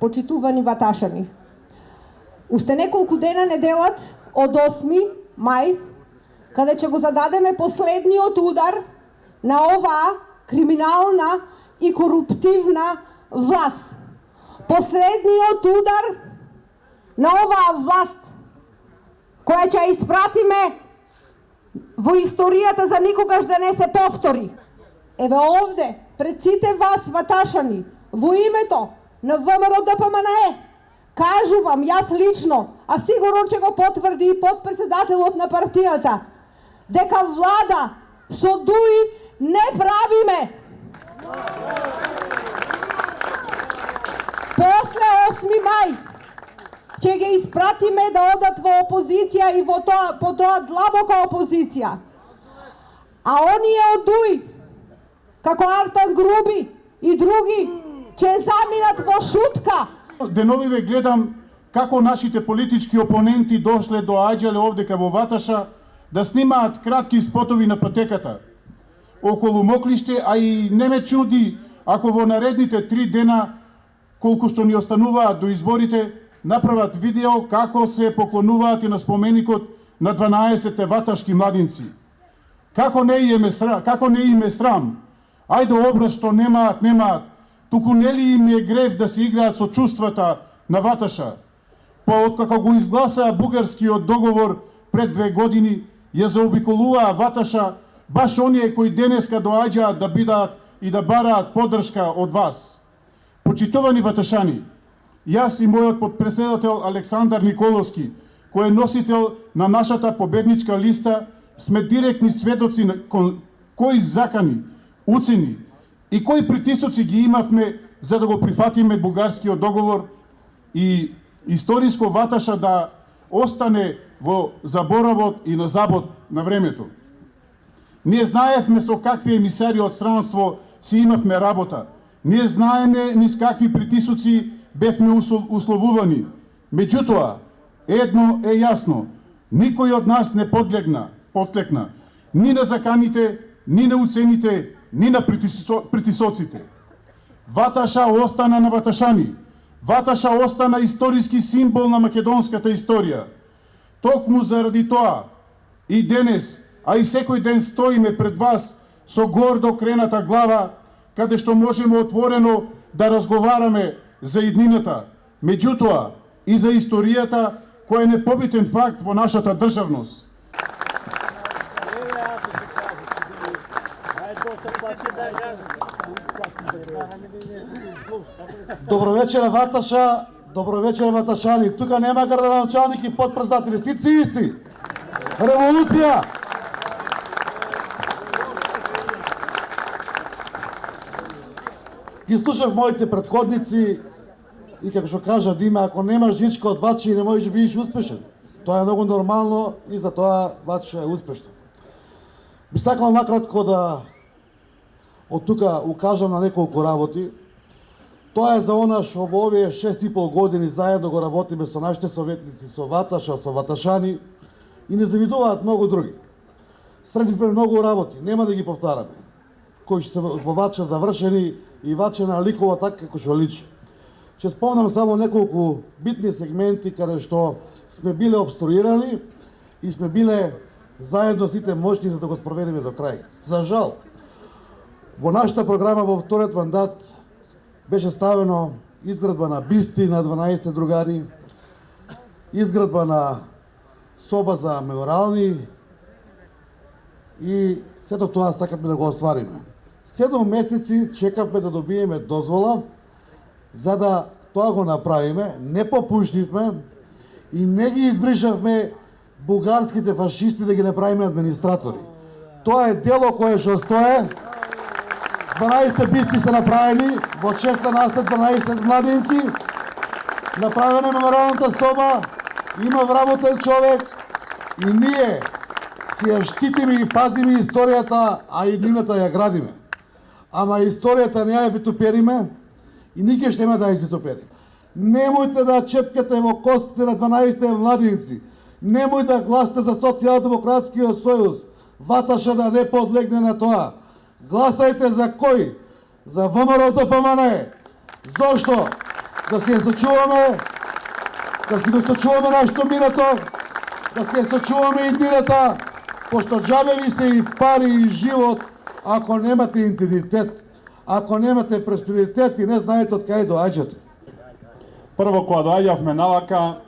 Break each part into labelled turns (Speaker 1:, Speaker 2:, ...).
Speaker 1: почитувани ваташани. Уште неколку дена неделат од 8 мај, каде ќе го зададеме последниот удар на оваа криминална и коруптивна власт. Последниот удар на оваа власт, која ќе испратиме во историјата за никогаш да не се повтори. Еве овде, пред сите вас ваташани, во името на ВМРО ДПМНЕ, кажувам јас лично, а сигурно ќе го потврди и подпредседателот на партијата, дека влада со ДУИ не правиме. После 8 мај ќе ги испратиме да одат во опозиција и по тоа длабока опозиција. А оние од ДУИ, како Артан Груби и други, ќе заминат во шутка.
Speaker 2: Деновиве гледам како нашите политички опоненти дошле доаѓале овдека во Ваташа да снимаат кратки спотови на патеката околу Моклиште, а и не ме чуди ако во наредните 3 дена, колку што ни остануваат до изборите, направат видео како се поклонуваат и на споменикот на 12 ваташки младинци. Како не им е срам? Ајде образ што немаат, туку нели им е грев да се играат со чувствата на Ваташа? Па откако го изгласаа бугарскиот договор пред 2 години, ја заобиколуваа Ваташа баш оние кои денеска доаѓаат да бидат и да бараат поддршка од вас. Почитувани ваташани, јас и мојот подпредседател Александар Николовски, кој е носител на нашата победничка листа, сме директни сведоци на кои закани, уцени и кои притисоци ги имавме за да го прифатиме бугарскиот договор и историско Ваташа да остане во заборавот и на забот на времето. Ние знаевме со какви емисари од странство си имавме работа. Ние знаеме низ какви притисоци бевме условувани. Меѓутоа, едно е јасно, никој од нас не потлекна ни на заканите, ни на уцените, ни на притисоците. Ваташа остана на ваташани. Ваташа остана историски символ на македонската историја. Токму заради тоа и денес, а и секој ден стоиме пред вас со гордо крената глава, каде што можеме отворено да разговараме за иднината, меѓутоа и за историјата која е непобитен факт во нашата државност.
Speaker 3: Добро вечер, Ваташа, добро вечер, ваташани. Тука нема градоначалник и подпредседатели, сите си исти. Револуција! Ги слушав моите предходници и како што кажа Дима, ако немаш жичка од Ватчи не можеш да бидеш успешен. Тоа е многу нормално и за тоа Ватча е успешна. Би сакал накратко да од тука укажам на неколку работи. Тоа е за она што во овие 6,5 години заедно го работиме со нашите советници, со Ваташа, со ваташани и не завидуваат многу други. Средивме многу работи, нема да ги повтараме, кои се во Ватча завршени и Ватча наликува така како што личи. Ќе спомнам само неколку битни сегменти каде што сме биле обструирани и сме биле заедно сите мощни за да го спроведеме до крај. За жал, во нашата програма во вториот мандат беше ставено изградба на бисти на 12 другари, изградба на соба за мемориални и сето тоа сакаме да го оствариме. 7 месеци чекавме да добиеме дозвола за да тоа го направиме, не попуштивме и не ги избришавме бугарските фашисти да ги направиме администратори. Тоа е дело кое што стое. 12 бисти се направени, во 6 настат 12 младинци, направена е мемориалната соба, има вработен човек и ние си ја штитиме и пазиме историјата, а иднината ја градиме. Ама историјата не ја витопериме и никој ще нема да ја извитопериме. Немојте да чепкате во костките на 12 младинци, немој да гласате за Социјалдемократскиот сојуз, Ваташа да не подлегне на тоа. Гласајте за кој? За ВМРО ДПМНЕ. Зошто? да си ја сочуваме, да си го сочуваме нашето минато, да си ја сочуваме иднината, пошто џабе ви се и пари и живот, ако немате интегритет, ако немате просперитет и не знаете од кај доаѓате.
Speaker 4: Прво, кога доаѓавме навака,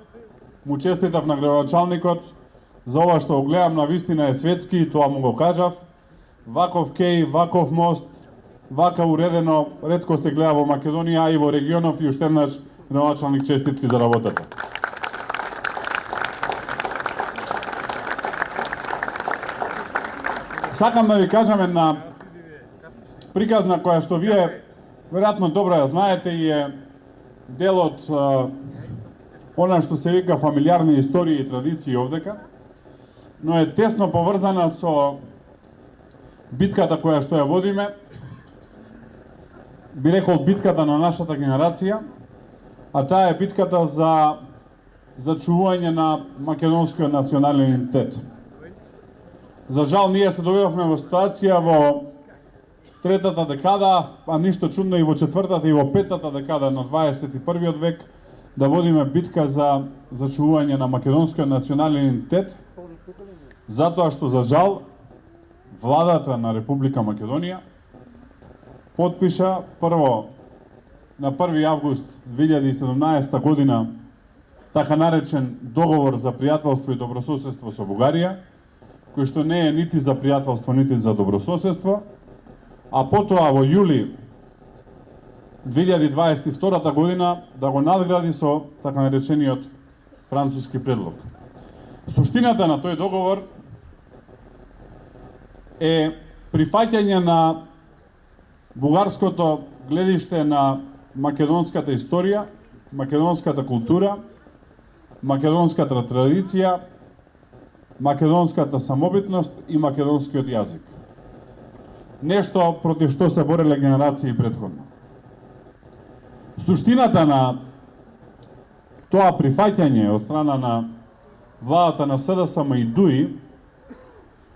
Speaker 4: му честитав на градоначалникот за ова што го гледам на вистина е светски и тоа му го кажав. Ваков кеј, ваков мост, вака уредено, ретко се гледа во Македонија, а и во регионов, и уште еднаш градоначалник честитки за работата. Сакам да ви кажам една приказна која што вие веројатно добро ја знаете и е дел од она што се вика фамилиарни истории и традиции овдека, но е тесно поврзана со битката која што ја водиме, би рекол битката на нашата генерација, а таа е битката за зачувување на македонскиот национален идентитет. За жал, ние се доведовме во ситуација во третата декада, а ништо чудно и во четвртата и во петата декада на 21. век, да водиме битка за зачувување на македонскиот национален идентитет, затоа што за жал владата на Република Македонија потпиша прво на 1. август 2017 година така наречен договор за пријателство и добрососедство со Бугарија, кој што не е нити за пријателство, нити за добрососедство, а потоа во јули 2022 година да го надгради со така наречениот француски предлог. Суштината на тој договор е прифаќање на бугарското гледиште на македонската историја, македонската култура, македонската традиција, македонската самобитност и македонскиот јазик. Нешто против што се бореле генерации предходно. Суштината на тоа прифаќање од страна на владата на СДСМ и ДУИ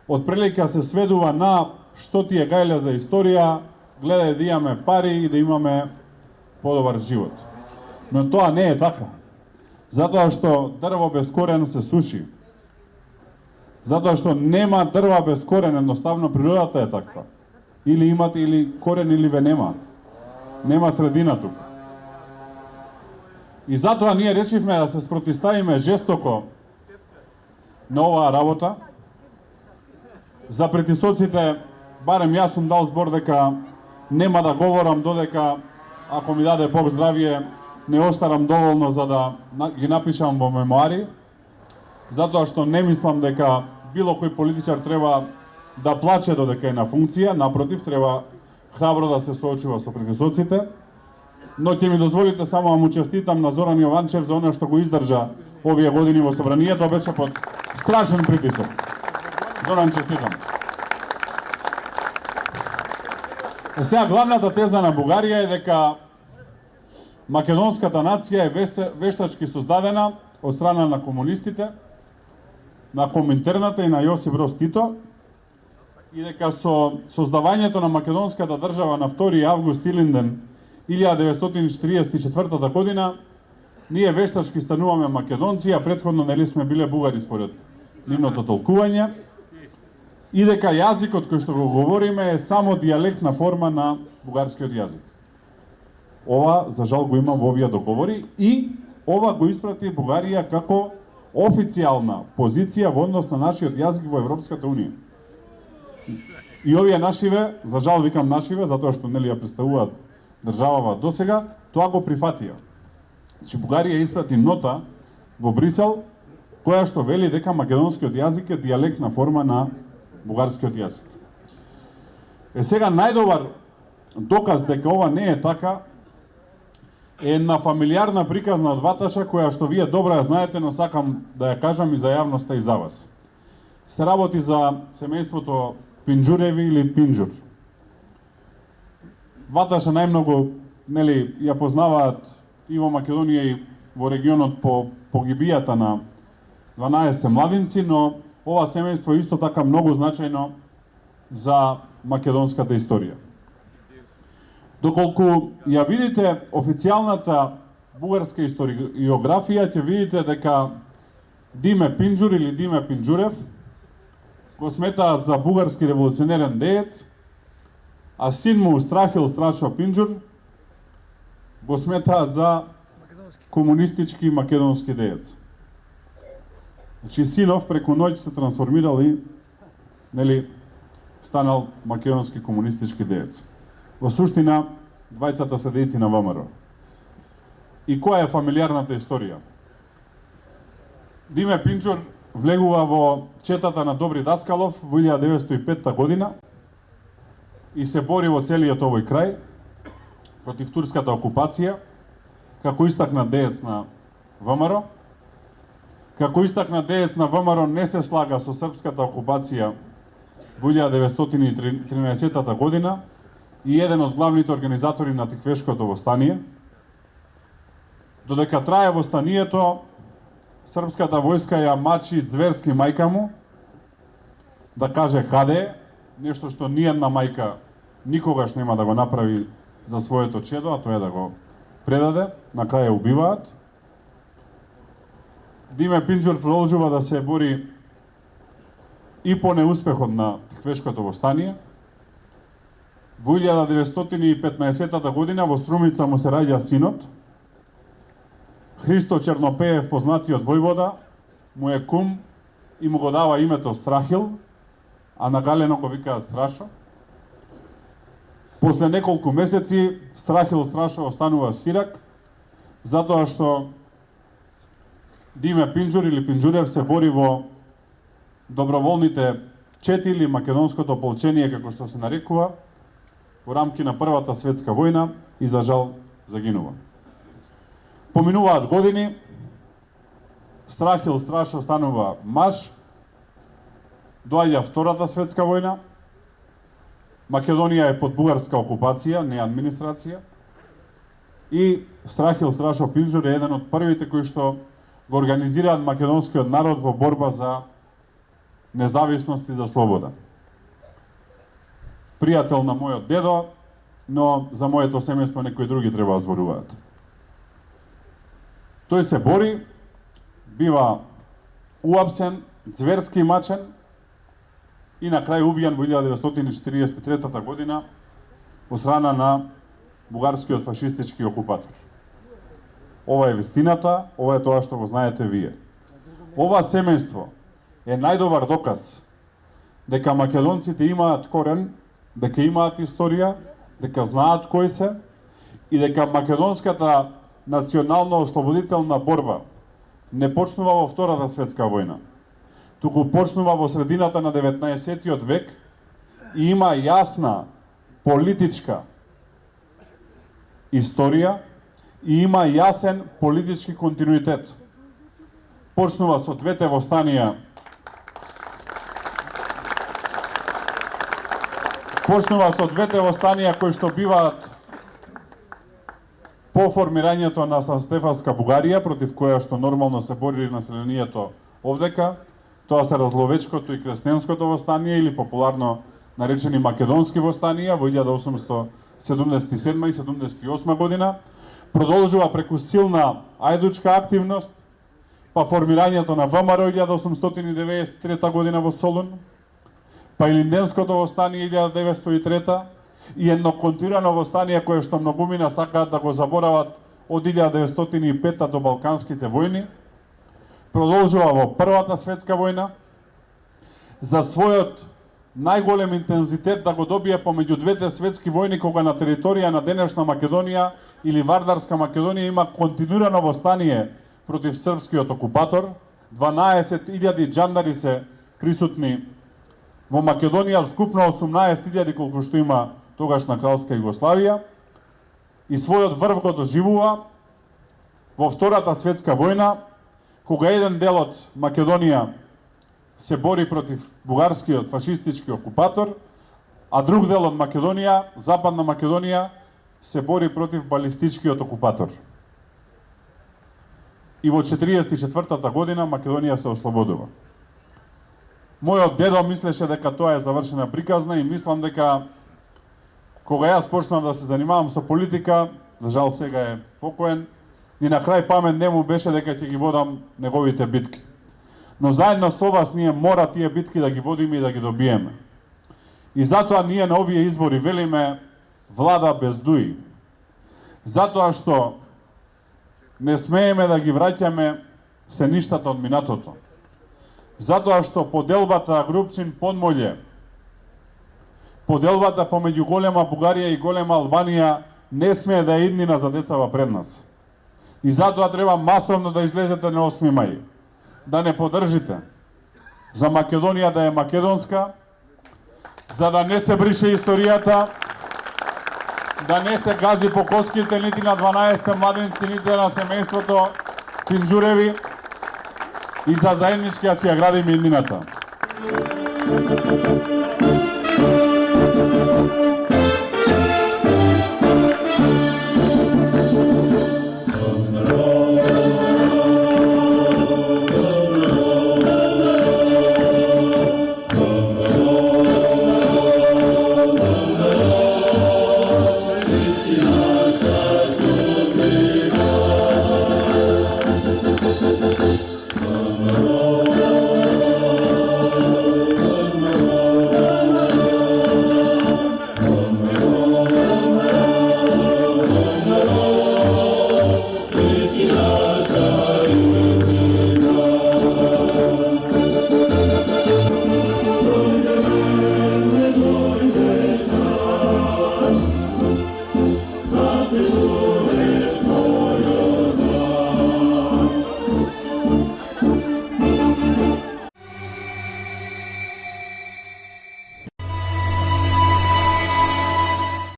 Speaker 4: отприлика се сведува на што ти е гајле за историја, гледај да имаме пари и да имаме подобар живот. Но тоа не е така. Затоа што дрво без корен се суши. Затоа што нема дрва без корен, едноставно природата е таква. Или имате или корен или ве нема. Нема средина тука. И затоа ние решивме да се спротиставиме жестоко на оваа работа. За притисоците, барем јас сум дал збор дека нема да говорам додека, ако ми даде Бог здравие, не остарам доволно за да ги напишам во мемуари, затоа што не мислам дека било кој политичар треба да плаче додека е на функција, напротив, треба храбро да се соочува со притисоците. Но ќе ми дозволите само да му честитам на Зоран Јованчев за оно што го издржа овие години во собранието, беше под страшен притисок. Зоран, честитам. Сега главната теза на Бугарија е дека македонската нација е вештачки создадена од страна на комунистите, на Коминтерната и на Јосип Броз Тито, и дека со создавањето на македонската држава на 2. август Илинден 1944 година, ние вештачки стануваме македонци, а претходно нели сме биле бугари според нивното толкување, и дека јазикот кој што го говориме е само дијалектна форма на бугарскиот јазик. Ова, за жал, го има во овие договори и ова го испрати Бугарија како официјална позиција во однос на нашиот јазик во Европската Унија. И овие нашиве, за жал викам нашиве, затоа што нели ја представуваат државава досега, тоа го прифатија. Значи Бугарија испрати нота во Брисел, која што вели дека македонскиот јазик е дијалектна форма на бугарскиот јазик. Сега најдобар доказ дека ова не е така е една фамилиарна приказна од Ваташа, која што вие добро ја знаете, но сакам да ја кажам и за јавноста и за вас. Се работи за семејството Пинџуреви или Пинџур. Ваташа најмногу нели ја познаваат и во Македонија и во регионот по погибијата на 12 младинци, но ова семејство исто така многу значајно за македонската историја. Доколку ја видите официјалната бугарска историографија ќе видите дека Диме Пинџур или Диме Пинџурев го сметаат за бугарски револуционерен деец, а син му Страхил Страшо Пинџур го сметаат за комунистички македонски деец. Значи синов преку ноќ се трансформирал и станал македонски комунистички деец. Во суштина, двајцата се дејци на ВМРО. И која е фамилиарната историја? Диме Пинџур влегува во четата на Добри Даскалов во 1905 година и се бори во целиот овој крај против турската окупација, како истакна деец на ВМРО. Како истакна деец на ВМРО не се слага со српската окупација во 1913 година и еден од главните организатори на Тиквешкото востание. Додека трае востанието, српската војска ја мачи зверски мајка му, да каже каде е, нешто што ниједна мајка никогаш нема да го направи за своето чедо, а тоа е да го предаде, на крај ја убиваат. Диме Пинџур продолжува да се бори и по неуспехот на Тиквешкото востание. Во 1915 година во Струмица му се раѓа синот. Христо Чернопеев, познатиот војвода, му е кум и му го дава името Страхил, а на галено го викаат Страшо. После неколку месеци Страхил Страшо останува сирак, затоа што Диме Пинџур или Пинџурев се бори во доброволните чети или македонското ополчение, како што се нарекува, во рамки на Првата светска војна и за жал загинува. Поминуваат години, Страхил Страшо станува маж, доаѓа Втората светска војна, Македонија е под бугарска окупација, не администрација, и Страхил Страшо Пинџур е еден од првите кои што го организираат македонскиот народ во борба за независност и за слобода. Пријател на мојот дедо, но за моето семејство некои други треба да зборуваат. Тој се бори, бива уапсен, зверски мачен и на крај убиен во 1943 година од страна на бугарскиот фашистички окупатор. Ова е вистината, ова е тоа што го знаете вие. Ова семејство е најдобар доказ дека македонците имаат корен, дека имаат историја, дека знаат кои се и дека македонската национално-ослободителна борба не почнува во Втората светска војна, туку почнува во средината на 19 век и има јасна политичка историја и има јасен политички континуитет. Почнува со двете востанија. Почнува со двете востанија кои што биваат по формирањето на Санстефанска Бугарија, против која што нормално се бори населението овдека. Тоа се Разловечкото и Крестенското востание, или популарно наречени македонски востанија во 1877 и 78 година. Продолжува преку силна ајдучка активност, па формирањето на ВМРО 1893 година во Солун, па Илинденското востание 1903 и едно континуирано востание кое што многумина сакаат да го заборават од 1905 до Балканските војни. Продолжува во Првата светска војна, за својот најголем интензитет да го добие помеѓу двете светски војни, кога на територија на денешна Македонија или Вардарска Македонија има континуирано востание против српскиот окупатор. 12.000 джандари се присутни во Македонија, вкупно 18.000 колку што има тогашна кралска Југославија, и својот врв го доживува во Втората светска војна, кога еден дел од Македонија се бори против бугарскиот фашистички окупатор, а друг дел од Македонија, Западна Македонија, се бори против балистичкиот окупатор. И во 1944 година Македонија се ослободува. Мојот дедо мислеше дека тоа е завршена приказна и мислам дека кога јас почнав да се занимавам со политика, за жал сега е покоен, ни на крај памет не му беше дека ќе ги водам неговите битки. Но заедно со вас ние мора тие битки да ги водиме и да ги добиеме. И затоа ние на овие избори велиме влада без дуи. Затоа што не смееме да ги враќаме се ништата од минатото. Затоа што поделбата Грубчин-Подмолје, поделбата помеѓу голема Бугарија и голема Албанија не смее да е иднина за децава пред нас. И затоа треба масовно да излезете на 8 мај, да не поддржите за Македонија да е македонска, за да не се брише историјата, да не се гази по коските нити на 12 младенци, нити на семејството Пинџуреви и за заеднички да си ја градиме иднината.